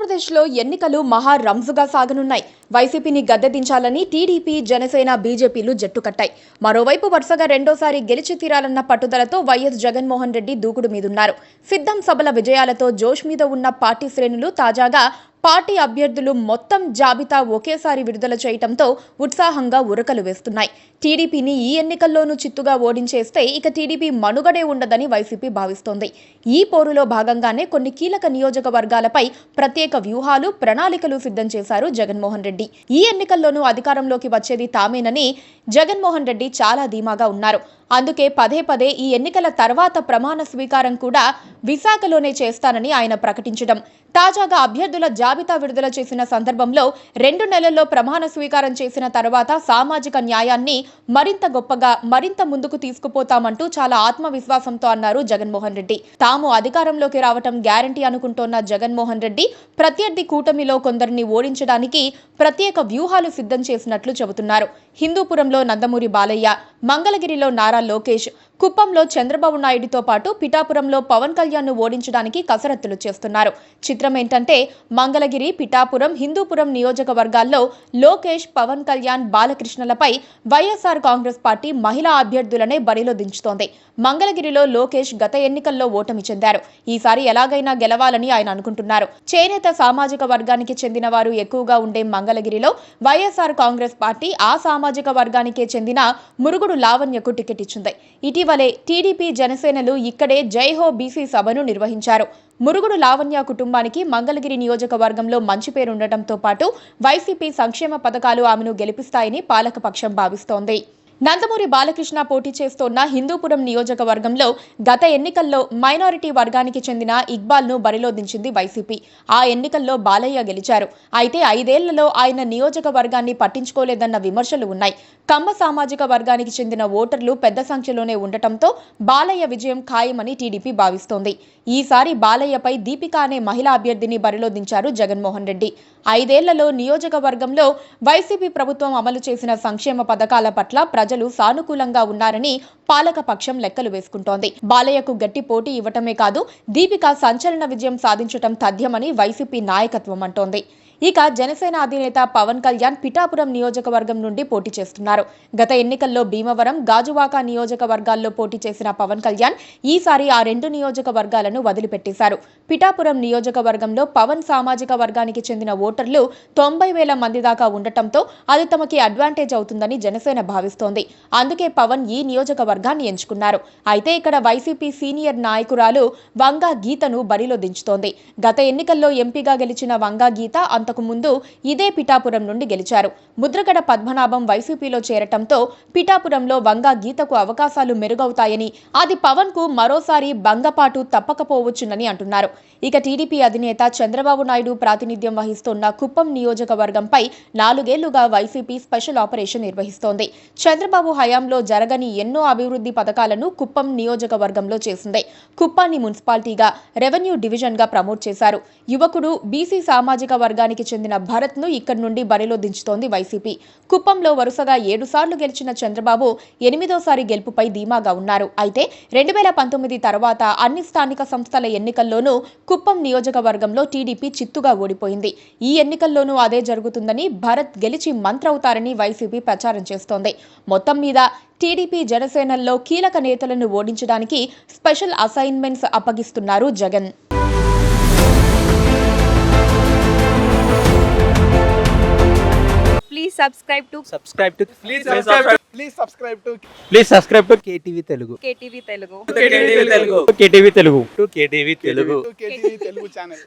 ఆంధ్రప్రదేశ్లో ఎన్నికలు మహా రంజుగా సాగనున్నాయి. వైసీపీని గద్దెదించాలని టీడీపీ, జనసేన, బీజేపీలు జట్టు కట్టాయి. మరోవైపు వరుసగా రెండోసారి గెలిచి తీరాలన్న పట్టుదలతో వైఎస్ జగన్మోహన్ రెడ్డి దూకుడు మీదున్నారు. సిద్ధం సభల విజయాలతో జోష్ మీద ఉన్న పార్టీ శ్రేణులు తాజాగా పార్టీ అభ్యర్థులు మొత్తం జాబితా ఒకేసారి విడుదల చేయడంతో ఉత్సాహంగా ఉరకలు వేస్తున్నాయి. టీడీపీని ఈ ఎన్నికల్లోనూ చిత్తుగా ఓడించేస్తే ఇక టీడీపీ మనుగడే ఉండదని వైసీపీ భావిస్తోంది. ఈ పోరులో భాగంగానే కొన్ని కీలక నియోజకవర్గాలపై ప్రత్యేక వ్యూహాలు, ప్రణాళికలు సిద్ధం చేశారు జగన్మోహన్ రెడ్డి. ఈ ఎన్నికల్లోనూ అధికారంలోకి వచ్చేది తామేనని జగన్మోహన్ రెడ్డి చాలా ధీమాగా ఉన్నారు. అందుకే పదే పదే ఈ ఎన్నికల తర్వాత ప్రమాణ స్వీకారం కూడా విశాఖలోనే చేస్తానని ఆయన ప్రకటించడం, తాజాగా అభ్యర్థుల జాబితా విడుదల చేసిన సందర్భంలో 2 నెలల్లో ప్రమాణ స్వీకారం చేసిన తర్వాత సామాజిక న్యాయాన్ని మరింత గొప్పగా, మరింత ముందుకు తీసుకుపోతామంటూ చాలా ఆత్మవిశ్వాసంతో అన్నారు జగన్మోహన్ రెడ్డి. తాము అధికారంలోకి రావటం గ్యారంటీ అనుకుంటోన్న జగన్మోహన్ రెడ్డి ప్రత్యర్థి కూటమిలో కొందరిని ఓడించడానికి ప్రత్యేక వ్యూహాలు సిద్ధం చేసినట్లు చెబుతున్నారు. హిందూపురంలో నందమూరి బాలయ్య, మంగళగిరిలో నారా లోకేష్, కుప్పంలో చంద్రబాబు నాయుడుతో పాటు పిఠాపురంలో పవన్ కళ్యాణ్ ను ఓడించడానికి కసరత్తులు చేస్తున్నారు. చిత్రం ఏంటంటే మంగళగిరి, పిఠాపురం, హిందూపురం నియోజకవర్గాల్లో లోకేష్, పవన్ కళ్యాణ్, బాలకృష్ణలపై వైఎస్ఆర్ కాంగ్రెస్ పార్టీ మహిళా అభ్యర్థులనే బరిలో దించుతోంది. మంగళగిరిలో లోకేష్ గత ఎన్నికల్లో ఓటమి చెందారు. ఈసారి ఎలాగైనా గెలవాలని ఆయన అనుకుంటున్నారు. చేనేత సామాజిక వర్గానికి చెందిన వారు ఎక్కువగా ఉండే మంగళగిరిలో వైఎస్ఆర్ కాంగ్రెస్ పార్టీ ఆ సామాజిక వర్గానికే చెందిన మురుగుడు లావణ్యకు టికెట్ ఇచ్చింది. ఇటీవలే టీడీపీ, జనసేనలు ఇక్కడే జైహో బీసీ సభను నిర్వహించారు. మురుగుడు లావణ్య కుటుంబానికి మంగళగిరి నియోజకవర్గంలో మంచి పేరుండటంతో పాటు వైసీపీ సంక్షేమ పథకాలు ఆమెను గెలిపిస్తాయని పాలకపక్షం భావిస్తోంది. నందమూరి బాలకృష్ణ పోటీ చేస్తోన్న హిందూపురం నియోజకవర్గంలో గత ఎన్నికల్లో మైనారిటీ వర్గానికి చెందిన ఇక్బాల్ ను బరిలో దించింది వైసీపీ. ఆ ఎన్నికల్లో బాలయ్య గెలిచారు. అయితే 5 ఏళ్లలో ఆయన నియోజకవర్గాన్ని పట్టించుకోలేదన్న విమర్శలు ఉన్నాయి. కమ్మ సామాజిక వర్గానికి చెందిన ఓటర్లు పెద్ద సంఖ్యలోనే ఉండటంతో బాలయ్య విజయం ఖాయమని టీడీపీ భావిస్తోంది. ఈసారి బాలయ్యపై దీపిక అనే మహిళా అభ్యర్థిని బరిలో దించారు జగన్మోహన్ రెడ్డి. 5 ఏళ్లలో నియోజకవర్గంలో వైసీపీ ప్రభుత్వం అమలు చేసిన సంక్షేమ పథకాల పట్ల ప్రజలు సానుకూలంగా ఉన్నారని పాలకపక్షం లెక్కలు వేసుకుంటోంది. బాలయ్యకు గట్టి పోటీ ఇవ్వటమే కాదు, దీపిక సంచలన విజయం సాధించటం తథ్యమని వైసీపీ నాయకత్వం అంటోంది. ఇక జనసేన అధినేత పవన్ కళ్యాణ్ పిఠాపురం నియోజకవర్గం నుండి పోటీ చేస్తున్నారు. గత ఎన్నికల్లో భీమవరం, గాజువాక నియోజకవర్గాల్లో పోటీ చేసిన పవన్ కళ్యాణ్ ఈసారి ఆ 2 నియోజకవర్గాలను వదిలిపెట్టేశారు. పిఠాపురం నియోజకవర్గంలో పవన్ సామాజిక వర్గానికి చెందిన ఓటర్లు 90,000 మంది దాకా ఉండటంతో అది తమకి అడ్వాంటేజ్ అవుతుందని జనసేన భావిస్తోంది. అందుకే పవన్ ఈ నియోజకవర్గాన్ని ఎంచుకున్నారు. అయితే ఇక్కడ వైసీపీ సీనియర్ నాయకురాలు వంగా గీతను బరిలో దించుతోంది. గత ఎన్నికల్లో ఎంపీగా గెలిచిన వంగా గీత అంతకు ముందు ఇదే పిఠాపురం నుండి గెలిచారు. ముద్రగడ పద్మనాభం వైసీపీలో చేరటంతో పిఠాపురంలో వంగా గీతకు అవకాశాలు మెరుగవుతాయని, అది పవన్ కు మరోసారి భంగపాటు తప్పకపోవచ్చునని అంటున్నారు. ఇక టీడీపీ అధినేత చంద్రబాబు నాయుడు ప్రాతినిధ్యం వహిస్తున్న కుప్పం నియోజకవర్గంపై 4 ఏళ్లుగా వైసీపీ స్పెషల్ ఆపరేషన్ నిర్వహిస్తోంది. చంద్రబాబు హయాంలో జరగని ఎన్నో అభివృద్ధి పథకాలను కుప్పం నియోజకవర్గంలో చేసింది. కుప్పాన్ని మున్సిపాలిటీగా, రెవెన్యూ డివిజన్ గా ప్రమోట్ చేశారు. యువకుడు, బీసీ సామాజిక వర్గానికి చెందిన భరత్ ను ఇక్కడి నుండి బరిలో దించుతోంది వైసీపీ. కుప్పంలో వరుసగా 7 సార్లు గెలిచిన చంద్రబాబు 8వ గెలుపుపై ధీమాగా ఉన్నారు. అయితే 2019 తర్వాత అన్ని స్థానిక సంస్థల ఎన్నికల్లోనూ కుప్పం నియోజకవర్గంలో టీడీపీ చిత్తుగా ఓడిపోయింది. ఈ ఎన్నికల్లోనూ అదే జరుగుతుందని, భరత్ గెలిచి మంత్రవుతారని వైసీపీ ప్రచారం చేస్తోంది. మొత్తం మీద టీడీపీ, జనసేనల్లో కీలక నేతలను ఓడించడానికి స్పెషల్ అసైన్మెంట్స్ అప్పగిస్తున్నారు Jagan. Please subscribe to KTV Telugu. KTV Telugu. KTV Telugu channel.